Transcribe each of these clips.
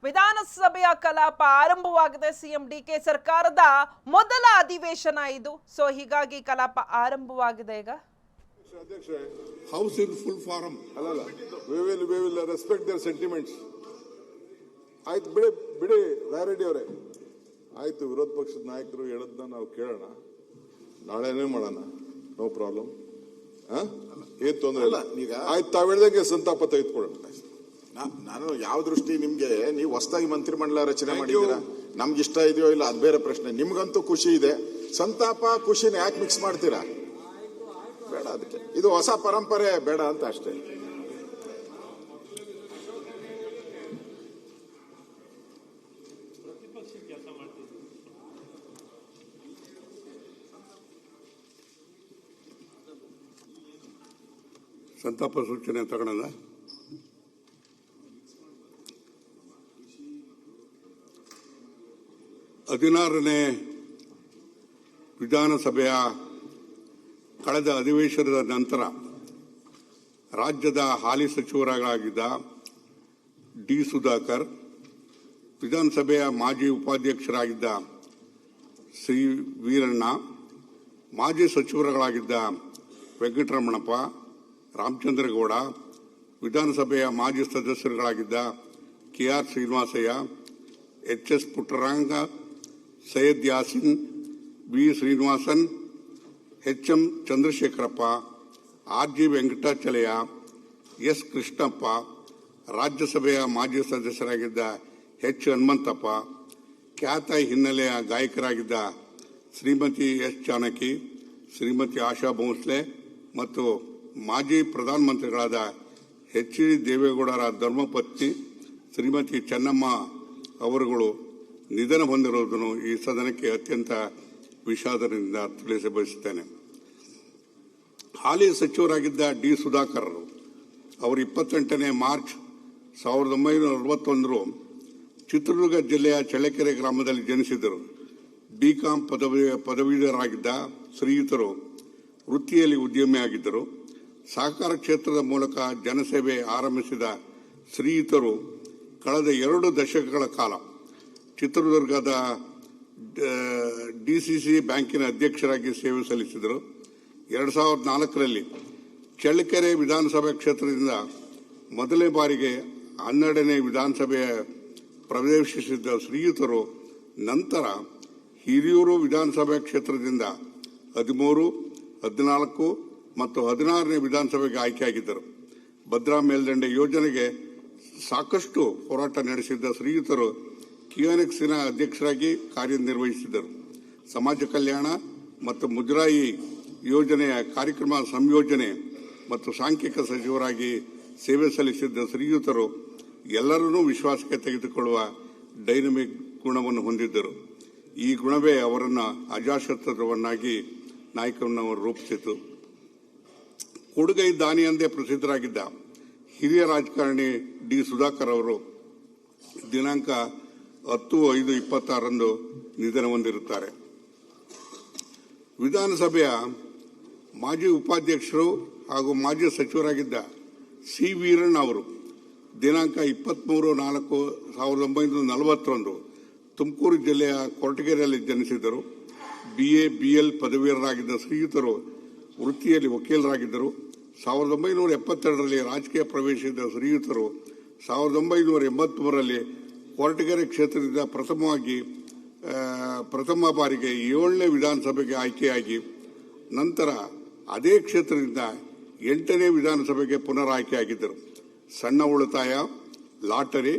ವಿಧಾನಸಭೆಯ ಕಲಾಪ ಆರಂಭವಾಗಿದೆ. ಸಿಎಂ ಡಿಕೆ ಸರ್ಕಾರದ ಮೊದಲ ಅಧಿವೇಶನ ಇದು. ಸೊ ಹೀಗಾಗಿ ಕಲಾಪ ಆರಂಭವಾಗಿದೆ. ಈಗ ಹೌಸ್ ಇನ್ ಫುಲ್ ಫಾರಂ ಅಲ್ಲ, we will respect their sentiments. ಆಯ್ತು ಬಿಡಿ ರಾಯರೆಡ್ಡಿ ಅವರೇ, ಆಯ್ತು ವಿರೋಧ ಪಕ್ಷದ ನಾಯಕರು ಹೇಳದ್ನ ನಾವು ಕೇಳೋಣ, ನಾಳೆನೇ ಮಾಡೋಣ, ನೋ ಪ್ರಾಬ್ಲಮ್. ಏನ್ ತೊಂದರೆ ಇಲ್ಲ. ಆಯ್ತು, ತಾವ್ ಹೇಳ್ದಂಗೆ ಸಂತಾಪ ತೆಗೆದುಕೊಳ್ಳೋಣ. ನಾನು ಯಾವ ದೃಷ್ಟಿ ನಿಮ್ಗೆ, ನೀವು ಹೊಸದಾಗಿ ಮಂತ್ರಿಮಂಡಲ ರಚನೆ ಮಾಡಿದ್ದೀರಾ, ನಮ್ಗೆ ಇಷ್ಟ ಇದೆಯೋ ಇಲ್ಲ ಅದು ಬೇರೆ ಪ್ರಶ್ನೆ. ನಿಮ್ಗಂತೂ ಖುಷಿ ಇದೆ, ಸಂತಾಪ ಖುಷಿನ ಯಾಕೆ ಮಿಕ್ಸ್ ಮಾಡ್ತೀರಾ? ಬೇಡ, ಅದಕ್ಕೆ ಇದು ಹೊಸ ಪರಂಪರೆ ಬೇಡ ಅಂತ ಅಷ್ಟೇ. ಸಂತಾಪ ಸೂಚನೆ ತಗೊಳ್ಳೋಣ. ಹದಿನಾರನೇ ವಿಧಾನಸಭೆಯ ಕಳೆದ ಅಧಿವೇಶನದ ನಂತರ ರಾಜ್ಯದ ಹಾಲಿ ಸಚಿವರಾಗಿದ್ದ ಡಿ ಸುಧಾಕರ್, ವಿಧಾನಸಭೆಯ ಮಾಜಿ ಉಪಾಧ್ಯಕ್ಷರಾಗಿದ್ದ ಸಿ ವೀರಣ್ಣ, ಮಾಜಿ ಸಚಿವರುಗಳಾಗಿದ್ದ ವೆಂಕಟರಮಣಪ್ಪ, ರಾಮಚಂದ್ರಗೌಡ, ವಿಧಾನಸಭೆಯ ಮಾಜಿ ಸದಸ್ಯರುಗಳಾಗಿದ್ದ K R Srinivasaiah, H S. Puttaranga, Syed Yasin, B Srinivasan, H M. Chandrashekarappa, R G. Venkatachalaiah, S. Krishnappa, ರಾಜ್ಯಸಭೆಯ ಮಾಜಿ ಸದಸ್ಯರಾಗಿದ್ದ ಎಚ್. ಹನುಮಂತಪ್ಪ, ಖ್ಯಾತ ಹಿನ್ನೆಲೆಯ ಗಾಯಕರಾಗಿದ್ದ ಶ್ರೀಮತಿ ಎಸ್. ಜಾನಕಿ, ಶ್ರೀಮತಿ ಆಶಾ ಭೋಂಸ್ಲೆ ಮತ್ತು ಮಾಜಿ ಪ್ರಧಾನಮಂತ್ರಿಗಳಾದ ಎಚ್. ಡಿ. ದೇವೇಗೌಡರ ಧರ್ಮಪತ್ನಿ ಶ್ರೀಮತಿ ಚೆನ್ನಮ್ಮ ಅವರುಗಳು ನಿಧನ ಹೊಂದಿರುವುದನ್ನು ಈ ಸದನಕ್ಕೆ ಅತ್ಯಂತ ವಿಷಾದದಿಂದ ತಿಳಿಸ ಬಯಸುತ್ತೇನೆ. ಹಾಲಿ ಸಚಿವರಾಗಿದ್ದ ಡಿ ಸುಧಾಕರ್ ಅವರು 28ನೇ ಮಾರ್ಚ್ 1961 ಚಿತ್ರದುರ್ಗ ಜಿಲ್ಲೆಯ ಚಳ್ಳಕೆರೆ ಗ್ರಾಮದಲ್ಲಿ ಜನಿಸಿದರು. ಬಿಕಾಂ ಪದವೀಧರರಾಗಿದ್ದ ಶ್ರೀಯುತರು ವೃತ್ತಿಯಲ್ಲಿ ಉದ್ಯಮಿಯಾಗಿದ್ದರು. ಸಹಕಾರ ಕ್ಷೇತ್ರದ ಮೂಲಕ ಜನಸೇವೆ ಆರಂಭಿಸಿದ ಶ್ರೀಯುತರು ಕಳೆದ 2 ದಶಕಗಳ ಕಾಲ ಚಿತ್ರದುರ್ಗದ ಡಿಸಿಸಿ ಬ್ಯಾಂಕಿನ ಅಧ್ಯಕ್ಷರಾಗಿ ಸೇವೆ ಸಲ್ಲಿಸಿದರು. 2004ರಲ್ಲಿ ಚಳ್ಳಕೆರೆ ವಿಧಾನಸಭಾ ಕ್ಷೇತ್ರದಿಂದ ಮೊದಲನೇ ಬಾರಿಗೆ 12ನೇ ವಿಧಾನಸಭೆಯ ಪ್ರವೇಶಿಸಿದ್ದ ಶ್ರೀಯುತರು ನಂತರ ಹಿರಿಯೂರು ವಿಧಾನಸಭಾ ಕ್ಷೇತ್ರದಿಂದ 13, 14 ಮತ್ತು 16ನೇ ವಿಧಾನಸಭೆಗೆ ಆಯ್ಕೆಯಾಗಿದ್ದರು. ಭದ್ರಾ ಮೇಲ್ದಂಡೆ ಯೋಜನೆಗೆ ಸಾಕಷ್ಟು ಹೋರಾಟ ನಡೆಸಿದ್ದ ಶ್ರೀಯುತರು ಕಿಯೋನೆಕ್ಸ್ನ ಅಧ್ಯಕ್ಷರಾಗಿ ಕಾರ್ಯನಿರ್ವಹಿಸಿದ್ದರು. ಸಮಾಜ ಕಲ್ಯಾಣ ಮತ್ತು ಮುಜರಾಯಿ ಯೋಜನೆಯ ಕಾರ್ಯಕ್ರಮ ಸಂಯೋಜನೆ ಮತ್ತು ಸಾಂಖ್ಯಿಕ ಸಚಿವರಾಗಿ ಸೇವೆ ಸಲ್ಲಿಸಿದ್ದ ಶ್ರೀಯುತರು ಎಲ್ಲರನ್ನೂ ವಿಶ್ವಾಸಕ್ಕೆ ತೆಗೆದುಕೊಳ್ಳುವ ಡೈನಮಿಕ್ ಗುಣವನ್ನು ಹೊಂದಿದ್ದರು. ಈ ಗುಣವೇ ಅವರನ್ನು ಅಜಾಶತ್ರುವನ್ನಾಗಿ ನಾಯಕನನ್ನು ರೂಪಿಸಿತು. ಕೊಡುಗೈ ದಾನಿ ಎಂದೇ ಪ್ರಸಿದ್ಧರಾಗಿದ್ದ ಹಿರಿಯ ರಾಜಕಾರಣಿ ಡಿ ಸುಧಾಕರ್ ಅವರು ದಿನಾಂಕ 10/5/26 ನಿಧನ ಹೊಂದಿರುತ್ತಾರೆ. ವಿಧಾನಸಭೆಯ ಮಾಜಿ ಉಪಾಧ್ಯಕ್ಷರು ಹಾಗೂ ಮಾಜಿ ಸಚಿವರಾಗಿದ್ದ ಸಿ ವೀರಣ್ಣ ಅವರು ದಿನಾಂಕ 23/4/1941 ತುಮಕೂರು ಜಿಲ್ಲೆಯ ಕೊರಟಗೆರೆಯಲ್ಲಿ ಜನಿಸಿದರು. BA BL ಪದವೀಧರರಾಗಿದ್ದ ಶ್ರೀಯುತರು ವೃತ್ತಿಯಲ್ಲಿ ವಕೀಲರಾಗಿದ್ದರು. 1972ರಲ್ಲಿ ರಾಜಕೀಯ ಪ್ರವೇಶಿಸಿದ ಶ್ರೀಯುತರು 1983ರಲ್ಲಿ ಕೊರಟಗೆರೆ ಕ್ಷೇತ್ರದಿಂದ ಪ್ರಥಮ ಬಾರಿಗೆ 7ನೇ ವಿಧಾನಸಭೆಗೆ ಆಯ್ಕೆಯಾಗಿ ನಂತರ ಅದೇ ಕ್ಷೇತ್ರದಿಂದ 8ನೇ ವಿಧಾನಸಭೆಗೆ ಪುನರ್ ಆಯ್ಕೆಯಾಗಿದ್ದರು. ಸಣ್ಣ ಉಳಿತಾಯ, ಲಾಟರಿ,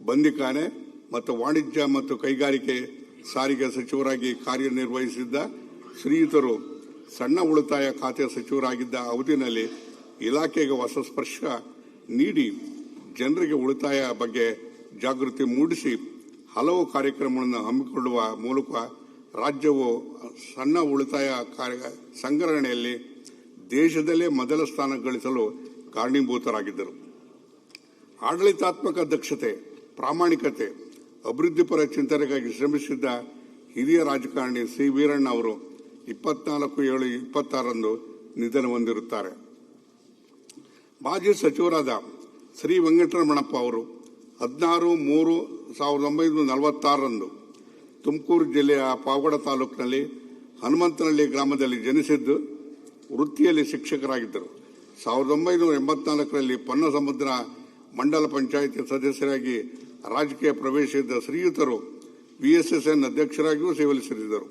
ಬಂದಿಖಾನೆ ಮತ್ತು ವಾಣಿಜ್ಯ ಮತ್ತು ಕೈಗಾರಿಕೆ ಸಾರಿಗೆ ಸಚಿವರಾಗಿ ಕಾರ್ಯನಿರ್ವಹಿಸಿದ್ದ ಶ್ರೀಯುತರು ಸಣ್ಣ ಉಳಿತಾಯ ಖಾತೆ ಸಚಿವರಾಗಿದ್ದ ಅವಧಿಯಲ್ಲಿ ಇಲಾಖೆಗೆ ಹೊಸ ಸ್ಪರ್ಶ ನೀಡಿ ಜನರಿಗೆ ಉಳಿತಾಯ ಬಗ್ಗೆ ಜಾಗೃತಿ ಮೂಡಿಸಿ ಹಲವು ಕಾರ್ಯಕ್ರಮಗಳನ್ನು ಹಮ್ಮಿಕೊಳ್ಳುವ ಮೂಲಕ ರಾಜ್ಯವು ಸಣ್ಣ ಉಳಿತಾಯ ಸಂಗ್ರಹಣೆಯಲ್ಲಿ ದೇಶದಲ್ಲೇ ಮೊದಲ ಸ್ಥಾನ ಗಳಿಸಲು ಕಾರಣೀಭೂತರಾಗಿದ್ದರು. ಆಡಳಿತಾತ್ಮಕ ದಕ್ಷತೆ, ಪ್ರಾಮಾಣಿಕತೆ, ಅಭಿವೃದ್ಧಿಪರ ಚಿಂತನೆಗಾಗಿ ಶ್ರಮಿಸಿದ್ದ ಹಿರಿಯ ರಾಜಕಾರಣಿ ಸಿ ವೀರಣ್ಣ ಅವರು 24/7/26 ನಿಧನ ಹೊಂದಿರುತ್ತಾರೆ. ಮಾಜಿ ಸಚಿವರಾದ ಶ್ರೀ ವೆಂಕಟರಮಣಪ್ಪ ಅವರು 16/3 1946ರಂದು ತುಮಕೂರು ಜಿಲ್ಲೆಯ ಪಾವಗಡ ತಾಲೂಕಿನಲ್ಲಿ ಹನುಮಂತನಹಳ್ಳಿ ಗ್ರಾಮದಲ್ಲಿ ಜನಿಸಿದ್ದು ವೃತ್ತಿಯಲ್ಲಿ ಶಿಕ್ಷಕರಾಗಿದ್ದರು. 1984ರಲ್ಲಿ ಪನ್ನಸಮುದ್ರ ಮಂಡಲ ಪಂಚಾಯಿತಿ ಸದಸ್ಯರಾಗಿ ರಾಜಕೀಯ ಪ್ರವೇಶಿಸಿದ ಶ್ರೀಯುತರು VSSN ಅಧ್ಯಕ್ಷರಾಗಿಯೂ ಸೇವಲಿಸಿದ್ದರು.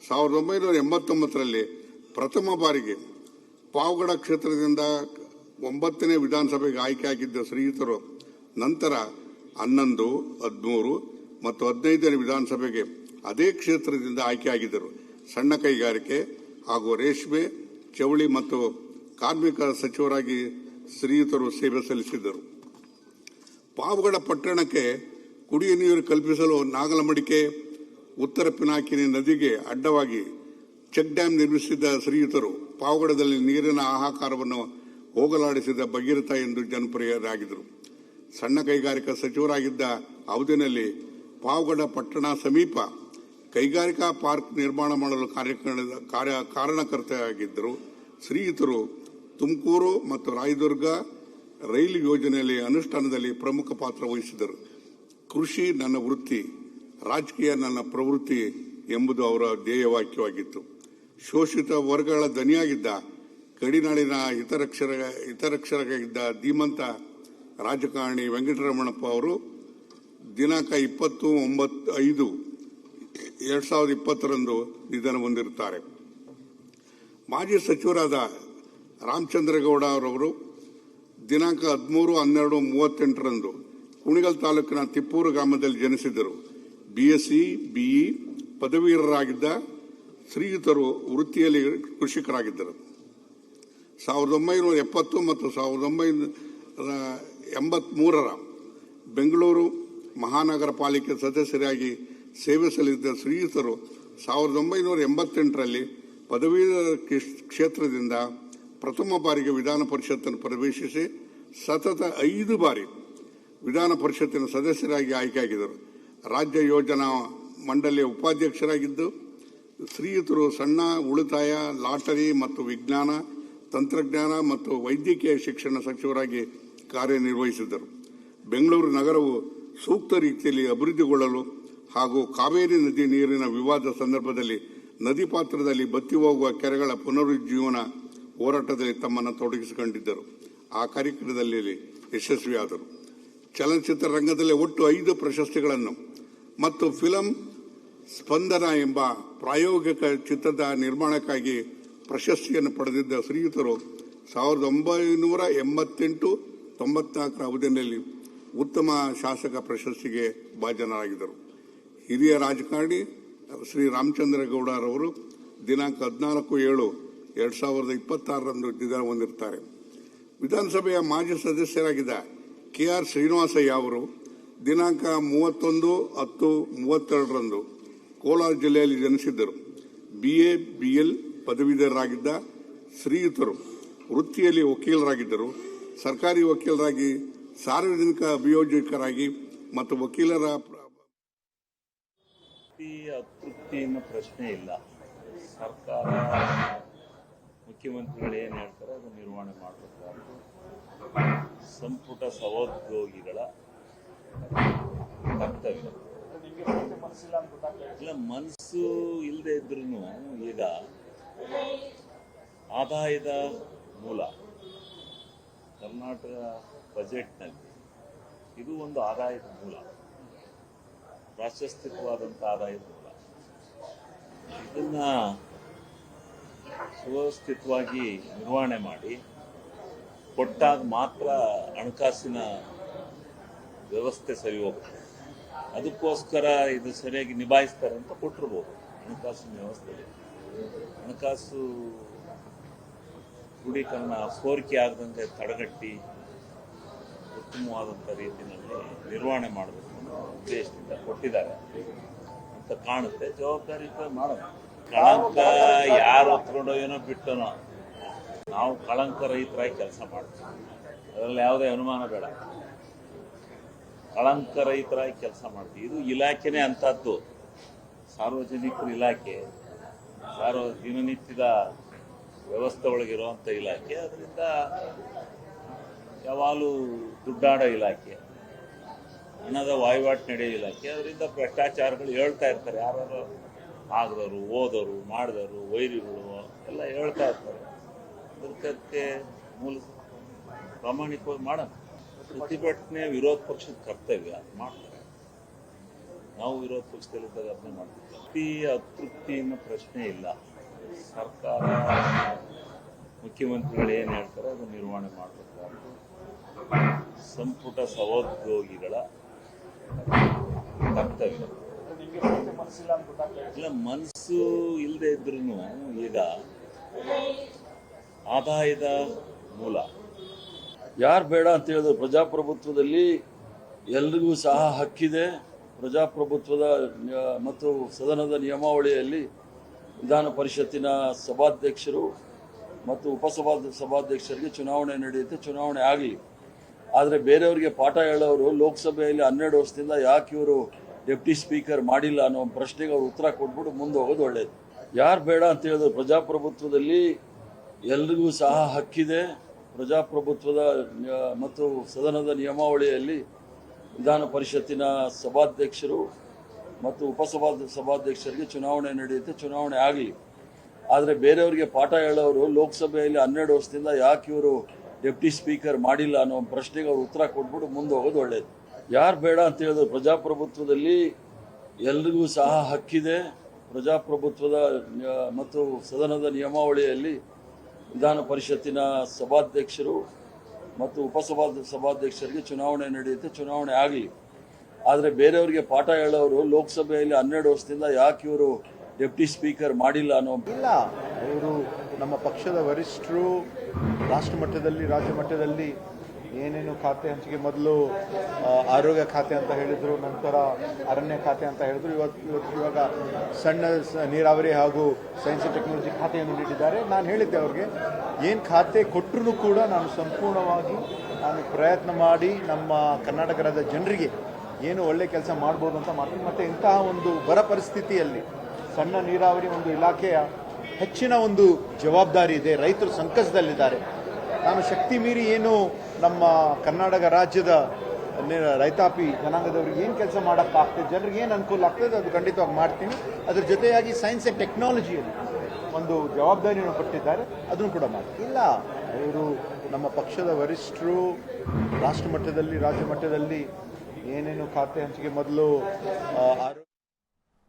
1989ರಲ್ಲಿ ಪ್ರಥಮ ಬಾರಿಗೆ ಪಾವಗಡ ಕ್ಷೇತ್ರದಿಂದ 9ನೇ ವಿಧಾನಸಭೆಗೆ ಆಯ್ಕೆಯಾಗಿದ್ದ ಶ್ರೀಯುತರು ನಂತರ 11, 13 ಮತ್ತು 15ನೇ ವಿಧಾನಸಭೆಗೆ ಅದೇ ಕ್ಷೇತ್ರದಿಂದ ಆಯ್ಕೆಯಾಗಿದ್ದರು. ಸಣ್ಣ ಕೈಗಾರಿಕೆ ಹಾಗೂ ರೇಷ್ಮೆ, ಜವಳಿ ಮತ್ತು ಕಾರ್ಮಿಕ ಸಚಿವರಾಗಿ ಶ್ರೀಯುತರು ಸೇವೆ ಸಲ್ಲಿಸಿದ್ದರು. ಪಾವಗಡ ಪಟ್ಟಣಕ್ಕೆ ಕುಡಿಯುವ ನೀರು ಕಲ್ಪಿಸಲು ನಾಗಲಮಡಿಕೆ ಉತ್ತರ ಪಿನಾಕಿನಿ ನದಿಗೆ ಅಡ್ಡವಾಗಿ ಚೆಕ್ ಡ್ಯಾಂ ನಿರ್ಮಿಸಿದ್ದ ಶ್ರೀಯುತರು ಪಾವಗಡದಲ್ಲಿ ನೀರಿನ ಹಾಹಾಕಾರವನ್ನು ಹೋಗಲಾಡಿಸಿದ ಭಗೀರಥ ಎಂದು ಜನಪ್ರಿಯರಾಗಿದ್ದರು. ಸಣ್ಣ ಕೈಗಾರಿಕಾ ಸಚಿವರಾಗಿದ್ದ ಅವಧಿಯಲ್ಲಿ ಪಾವಗಡ ಪಟ್ಟಣ ಸಮೀಪ ಕೈಗಾರಿಕಾ ಪಾರ್ಕ್ ನಿರ್ಮಾಣ ಮಾಡಲು ಕಾರಣಕರ್ತರಾಗಿದ್ದರು. ಶ್ರೀಯುತರು ತುಮಕೂರು ಮತ್ತು ರಾಯದುರ್ಗ ರೈಲು ಯೋಜನೆಯಲ್ಲಿ ಅನುಷ್ಠಾನದಲ್ಲಿ ಪ್ರಮುಖ ಪಾತ್ರ ವಹಿಸಿದರು. ಕೃಷಿ ನನ್ನ ವೃತ್ತಿ, ರಾಜಕೀಯ ನನ್ನ ಪ್ರವೃತ್ತಿ ಎಂಬುದು ಅವರ ಧ್ಯೇಯವಾಕ್ಯವಾಗಿತ್ತು. ಶೋಷಿತ ವರ್ಗಗಳ ದನಿಯಾಗಿದ್ದ ಗಡಿನಾಡಿನ ಹಿತರಕ್ಷಕರಾಗಿದ್ದ ಧೀಮಂತ ರಾಜಕಾರಣಿ ವೆಂಕಟರಮಣಪ್ಪ ಅವರು ದಿನಾಂಕ 20/5/2020ರಂದು ನಿಧನ ಹೊಂದಿರುತ್ತಾರೆ. ಮಾಜಿ ಸಚಿವರಾದ ರಾಮಚಂದ್ರಗೌಡ ಅವರವರು ದಿನಾಂಕ 13/12/38ರಂದು ಕುಣಿಗಲ್ ತಾಲೂಕಿನ ತಿಪ್ಪೂರು ಗ್ರಾಮದಲ್ಲಿ ಜನಿಸಿದ್ದರು. BSc, BE ಪದವೀಧರರಾಗಿದ್ದ ಶ್ರೀಯುತರು ವೃತ್ತಿಯಲ್ಲಿ ಕೃಷಿಕರಾಗಿದ್ದರು. 1970 ಮತ್ತು 1983ರ ಬೆಂಗಳೂರು ಮಹಾನಗರ ಪಾಲಿಕೆ ಸದಸ್ಯರಾಗಿ ಸೇವೆ ಸಲ್ಲಿಸಿದ ಶ್ರೀಯುತರು 1988ರಲ್ಲಿ ಪದವೀಧರ ಕ್ಷೇತ್ರದಿಂದ ಪ್ರಥಮ ಬಾರಿಗೆ ವಿಧಾನ ಪರಿಷತ್ತನ್ನು ಪ್ರವೇಶಿಸಿ ಸತತ 5 ಬಾರಿ ವಿಧಾನ ಪರಿಷತ್ತಿನ ಸದಸ್ಯರಾಗಿ ಆಯ್ಕೆಯಾಗಿದ್ದರು. ರಾಜ್ಯ ಯೋಜನಾ ಮಂಡಳಿಯ ಉಪಾಧ್ಯಕ್ಷರಾಗಿದ್ದು ಶ್ರೀಯುತರು ಸಣ್ಣ ಉಳಿತಾಯ, ಲಾಟರಿ ಮತ್ತು ವಿಜ್ಞಾನ, ತಂತ್ರಜ್ಞಾನ ಮತ್ತು ವೈದ್ಯಕೀಯ ಶಿಕ್ಷಣ ಸಚಿವರಾಗಿ ಕಾರ್ಯನಿರ್ವಹಿಸಿದರು. ಬೆಂಗಳೂರು ನಗರವು ಸೂಕ್ತ ರೀತಿಯಲ್ಲಿ ಅಭಿವೃದ್ಧಿಗೊಳ್ಳಲು ಹಾಗೂ ಕಾವೇರಿ ನದಿ ನೀರಿನ ವಿವಾದ ಸಂದರ್ಭದಲ್ಲಿ ನದಿ ಪಾತ್ರದಲ್ಲಿ ಬತ್ತಿ ಹೋಗುವ ಕೆರೆಗಳ ಪುನರುಜ್ಜೀವನ ಹೋರಾಟದಲ್ಲಿ ತಮ್ಮನ್ನು ತೊಡಗಿಸಿಕೊಂಡಿದ್ದರು. ಆ ಕಾರ್ಯಕ್ರಮದಲ್ಲಿ ಯಶಸ್ವಿಯಾದರು. ಚಲನಚಿತ್ರ ರಂಗದಲ್ಲಿ ಒಟ್ಟು 5 ಪ್ರಶಸ್ತಿಗಳನ್ನು ಮತ್ತು ಫಿಲಂ ಸ್ಪಂದನ ಎಂಬ ಪ್ರಾಯೋಗಿಕ ಚಿತ್ರದ ನಿರ್ಮಾಣಕ್ಕಾಗಿ ಪ್ರಶಸ್ತಿಯನ್ನು ಪಡೆದಿದ್ದ ಶ್ರೀಯುತರು 1988-94 ಅವಧಿಯಲ್ಲಿ ಉತ್ತಮ ಶಾಸಕ ಪ್ರಶಸ್ತಿಗೆ ಭಾಜನರಾಗಿದ್ದರು. ಹಿರಿಯ ರಾಜಕಾರಣಿ ಶ್ರೀ ರಾಮಚಂದ್ರಗೌಡರವರು ದಿನಾಂಕ 14/7/2026ರಂದು ನಿಧನ ಹೊಂದಿರುತ್ತಾರೆ. ವಿಧಾನಸಭೆಯ ಮಾಜಿ ಸದಸ್ಯರಾಗಿದ್ದ KR ಶ್ರೀನಿವಾಸಯ್ಯ ಅವರು ದಿನಾಂಕ 31/10/32ರಂದು ಕೋಲಾರ ಜಿಲ್ಲೆಯಲ್ಲಿ ಜನಿಸಿದ್ದರು. BA, BL ಪದವೀಧರರಾಗಿದ್ದ ಶ್ರೀಯುತರು ವೃತ್ತಿಯಲ್ಲಿ ವಕೀಲರಾಗಿದ್ದರು. ಸರ್ಕಾರಿ ವಕೀಲರಾಗಿ, ಸಾರ್ವಜನಿಕ ಅಭಿಯೋಜಕರಾಗಿ ಮತ್ತು ವಕೀಲರ ಅತೃಪ್ತಿಯ ಪ್ರಶ್ನೆ ಇಲ್ಲ. ಸರ್ಕಾರ, ಮುಖ್ಯಮಂತ್ರಿಗಳು ಏನು ಹೇಳ್ತಾರೆ ಅದು ನಿರ್ವಹಣೆ ಮಾಡಬೇಕಾದ್ರು ಸಂಪುಟ ಸಹೋದ್ಯೋಗಿಗಳ ಕರ್ತವ್ಯ. ಇಲ್ಲ, ಮನಸ್ಸು ಇಲ್ಲದೆ ಇದ್ರೂ ಈಗ ಆದಾಯದ ಮೂಲ ಕರ್ನಾಟಕ ಬಜೆಟ್ನಲ್ಲಿ ಇದು ಒಂದು ಆದಾಯದ ಮೂಲ, ಪ್ರಾಶಸ್ತ್ಯವಾದಂಥ ಆದಾಯದ ಮೂಲ. ಇದನ್ನ ಸುವ್ಯವಸ್ಥಿತವಾಗಿ ನಿರ್ವಹಣೆ ಮಾಡಿ ಕೊಟ್ಟಾಗ ಮಾತ್ರ ಹಣಕಾಸಿನ ವ್ಯವಸ್ಥೆ ಸರಿ ಹೋಗುತ್ತೆ. ಅದಕ್ಕೋಸ್ಕರ ಇದು ಸರಿಯಾಗಿ ನಿಭಾಯಿಸ್ತಾರೆ ಅಂತ ಕೊಟ್ಟಿರ್ಬೋದು. ಹಣಕಾಸಿನ ವ್ಯವಸ್ಥೆಯಲ್ಲಿ ಹಣಕಾಸು ಕ್ರೋಢೀಕರಣ, ಸೋರಿಕೆ ಆಗದಂತೆ ತಡೆಗಟ್ಟಿ ಉತ್ತಮವಾದಂಥ ರೀತಿಯಲ್ಲಿ ನಿರ್ವಹಣೆ ಮಾಡಬೇಕು ಅನ್ನೋ ಉದ್ದೇಶದಿಂದ ಕೊಟ್ಟಿದ್ದಾರೆ ಅಂತ ಕಾಣುತ್ತೆ. ಜವಾಬ್ದಾರಿಯುತ ಮಾಡೋಣ. ಕಳಂಕ ಯಾರು ಹೊತ್ಕೊಂಡೋ ಏನೋ ಬಿಟ್ಟನೋ, ನಾವು ಕಳಂಕ ರಹಿತರಾಗಿ ಕೆಲಸ ಮಾಡ್ತೀವಿ, ಅದರಲ್ಲಿ ಯಾವುದೇ ಅನುಮಾನ ಬೇಡ. ಕಳಂಕ ರಹಿತರಾಗಿ ಕೆಲಸ ಮಾಡ್ತೀವಿ. ಇದು ಇಲಾಖೆನೇ ಅಂಥದ್ದು, ಸಾರ್ವಜನಿಕರ ಇಲಾಖೆ, ದಿನನಿತ್ಯದ ವ್ಯವಸ್ಥೆ ಒಳಗಿರುವಂಥ ಇಲಾಖೆ. ಅದರಿಂದ ಯಾವಾಗಲೂ ದುಡ್ಡಾಡೋ ಇಲಾಖೆ. ಹಣದ ವಹಿವಾಟು ನಡೆಯೋದಿಲ್ಲ. ಅದರಿಂದ ಭ್ರಷ್ಟಾಚಾರಗಳು ಹೇಳ್ತಾ ಇರ್ತಾರೆ, ಯಾರು ಆಗದವರು, ಓದೋರು, ಮಾಡಿದವರು, ವೈರಿಗಳು ಎಲ್ಲ ಹೇಳ್ತಾ ಇರ್ತಾರೆ. ಅದಕ್ಕೆ ಮೂಲ ಪ್ರಾಮಾಣಿಕವಾಗಿ ಮಾಡೋಣ. ಪ್ರತಿಭಟನೆ ವಿರೋಧ ಪಕ್ಷದ ಕರ್ತವ್ಯ, ಮಾಡ್ತಾರೆ. ನಾವು ವಿರೋಧ ಪಕ್ಷದಲ್ಲಿದ್ದಾಗ ಅದನ್ನೇ ಮಾಡ್ತೀವಿ. ಅತೃಪ್ತಿ ಅನ್ನೋ ಪ್ರಶ್ನೆ ಇಲ್ಲ. ಸರ್ಕಾರ, ಮುಖ್ಯಮಂತ್ರಿಗಳು ಏನು ಹೇಳ್ತಾರೆ ಅದನ್ನು ನಿರ್ವಹಣೆ ಮಾಡಬೇಕಾದ್ರೆ ಸಂಪುಟ ಸಹೋದ್ಯೋಗಿಗಳ ಕರ್ತವ್ಯ. ಇಲ್ಲ, ಮನಸ್ಸು ಇಲ್ಲದೆ ಇದ್ರೂ ಈಗ ಆದಾಯದ ಮೂಲ ಯಾರು ಬೇಡ ಅಂತ ಹೇಳಿದ್ರು. ಪ್ರಜಾಪ್ರಭುತ್ವದಲ್ಲಿ ಎಲ್ರಿಗೂ ಸಹ ಹಕ್ಕಿದೆ. ಪ್ರಜಾಪ್ರಭುತ್ವದ ಮತ್ತು ಸದನದ ನಿಯಮಾವಳಿಯಲ್ಲಿ ವಿಧಾನ ಪರಿಷತ್ತಿನ ಸಭಾಧ್ಯಕ್ಷರು ಮತ್ತು ಸಭಾಧ್ಯಕ್ಷರಿಗೆ ಚುನಾವಣೆ ನಡೆಯುತ್ತೆ, ಚುನಾವಣೆ ಆಗಲಿ. ಆದರೆ ಬೇರೆಯವರಿಗೆ ಪಾಠ ಹೇಳೋರು ಲೋಕಸಭೆಯಲ್ಲಿ 12 ವರ್ಷದಿಂದ ಯಾಕೆ ಇವರು ಡೆಪ್ಟಿ ಸ್ಪೀಕರ್ ಮಾಡಿಲ್ಲ ಅನ್ನೋ ಪ್ರಶ್ನೆಗೆ ಅವ್ರು ಉತ್ತರ ಕೊಟ್ಬಿಟ್ಟು ಮುಂದೆ ಹೋಗೋದು ಒಳ್ಳೇದು. ಯಾರು ಬೇಡ ಅಂತ ಹೇಳಿದ್ರು. ಪ್ರಜಾಪ್ರಭುತ್ವದಲ್ಲಿ ಎಲ್ರಿಗೂ ಸಹ ಹಕ್ಕಿದೆ. ಪ್ರಜಾಪ್ರಭುತ್ವದ ಮತ್ತು ಸದನದ ನಿಯಮಾವಳಿಯಲ್ಲಿ ವಿಧಾನ ಪರಿಷತ್ತಿನ ಸಭಾಧ್ಯಕ್ಷರು ಮತ್ತು ಸಭಾಧ್ಯಕ್ಷರಿಗೆ ಚುನಾವಣೆ ನಡೆಯುತ್ತೆ, ಚುನಾವಣೆ ಆಗಲಿ. ಆದರೆ ಬೇರೆಯವರಿಗೆ ಪಾಠ ಹೇಳೋರು ಲೋಕಸಭೆಯಲ್ಲಿ 12 ವರ್ಷದಿಂದ ಯಾಕೆ ಇವರು ಡೆಪ್ಟಿ ಸ್ಪೀಕರ್ ಮಾಡಿಲ್ಲ ಅನ್ನೋ ಪ್ರಶ್ನೆಗೆ ಅವ್ರು ಉತ್ತರ ಕೊಟ್ಬಿಟ್ಟು ಮುಂದೆ ಹೋಗೋದು ಒಳ್ಳೇದು. ಯಾರು ಬೇಡ ಅಂತ ಹೇಳಿದ್ರು. ಪ್ರಜಾಪ್ರಭುತ್ವದಲ್ಲಿ ಎಲ್ರಿಗೂ ಸಹ ಹಕ್ಕಿದೆ. ಪ್ರಜಾಪ್ರಭುತ್ವದ ಮತ್ತು ಸದನದ ನಿಯಮಾವಳಿಯಲ್ಲಿ ವಿಧಾನ ಪರಿಷತ್ತಿನ ಸಭಾಧ್ಯಕ್ಷರು ಮತ್ತು ಸಭಾಧ್ಯಕ್ಷರಿಗೆ ಚುನಾವಣೆ ನಡೆಯುತ್ತೆ, ಚುನಾವಣೆ ಆಗಲಿ. ಆದರೆ ಬೇರೆಯವರಿಗೆ ಪಾಠ ಹೇಳೋರು ಲೋಕಸಭೆಯಲ್ಲಿ 12 ವರ್ಷದಿಂದ ಯಾಕೆ ಇವರು ಡೆಪ್ಟಿ ಸ್ಪೀಕರ್ ಮಾಡಿಲ್ಲ ಅನ್ನೋ ಇಲ್ಲ. ಅವರು ನಮ್ಮ ಪಕ್ಷದ ವರಿಷ್ಠರು ರಾಷ್ಟ್ರ ಮಟ್ಟದಲ್ಲಿ, ರಾಜ್ಯ ಮಟ್ಟದಲ್ಲಿ ಏನೇನು ಖಾತೆ ಹಂಚಿಕೆ, ಮೊದಲು ಆರೋಗ್ಯ ಖಾತೆ ಅಂತ ಹೇಳಿದರು, ನಂತರ ಅರಣ್ಯ ಖಾತೆ ಅಂತ ಹೇಳಿದ್ರು, ಇವಾಗ ಸಣ್ಣ ನೀರಾವರಿ ಹಾಗೂ ಸೈನ್ಸ್ ಆ್ಯಂಡ್ ಟೆಕ್ನಾಲಜಿ ಖಾತೆಯನ್ನು ನೀಡಿದ್ದಾರೆ. ನಾನು ಹೇಳಿದ್ದೆ ಅವ್ರಿಗೆ, ಏನು ಖಾತೆ ಕೊಟ್ಟರೂ ಕೂಡ ನಾನು ಸಂಪೂರ್ಣವಾಗಿ ಪ್ರಯತ್ನ ಮಾಡಿ ನಮ್ಮ ಕರ್ನಾಟಕ ರಾಜ್ಯದ ಜನರಿಗೆ ಏನು ಒಳ್ಳೆ ಕೆಲಸ ಮಾಡ್ಬೋದು ಅಂತ ಮಾಡ್ತೀನಿ. ಮತ್ತು ಇಂತಹ ಒಂದು ಬರ ಪರಿಸ್ಥಿತಿಯಲ್ಲಿ ಸಣ್ಣ ನೀರಾವರಿ ಒಂದು ಇಲಾಖೆಯ ಹೆಚ್ಚಿನ ಒಂದು ಜವಾಬ್ದಾರಿ ಇದೆ. ರೈತರು ಸಂಕಷ್ಟದಲ್ಲಿದ್ದಾರೆ. ನಾನು ಶಕ್ತಿ ಮೀರಿ ಏನು ನಮ್ಮ ಕರ್ನಾಟಕ ರಾಜ್ಯದ ರೈತಾಪಿ ಜನಾಂಗದವ್ರಿಗೆ ಏನು ಕೆಲಸ ಮಾಡೋಕ್ಕಾಗ್ತದೆ, ಜನರಿಗೆ ಏನು ಅನುಕೂಲ ಆಗ್ತದೆ ಅದು ಖಂಡಿತವಾಗಿ ಮಾಡ್ತೀನಿ. ಅದ್ರ ಜೊತೆಯಾಗಿ ಸೈನ್ಸ್ ಆ್ಯಂಡ್ ಟೆಕ್ನಾಲಜಿಯಲ್ಲಿ ಒಂದು ಜವಾಬ್ದಾರಿಯನ್ನು ಕೊಟ್ಟಿದ್ದಾರೆ, ಅದನ್ನು ಕೂಡ ಮಾಡ್ತೀನಿ. ಇಲ್ಲ, ಅವರು ನಮ್ಮ ಪಕ್ಷದ ವರಿಷ್ಠರು ರಾಷ್ಟ್ರ ಮಟ್ಟದಲ್ಲಿ, ರಾಜ್ಯ ಮಟ್ಟದಲ್ಲಿ ಏನೇನು ಖಾತೆ ಹಂಚಿಕೆ, ಮೊದಲು ಆರೋಗ್ಯ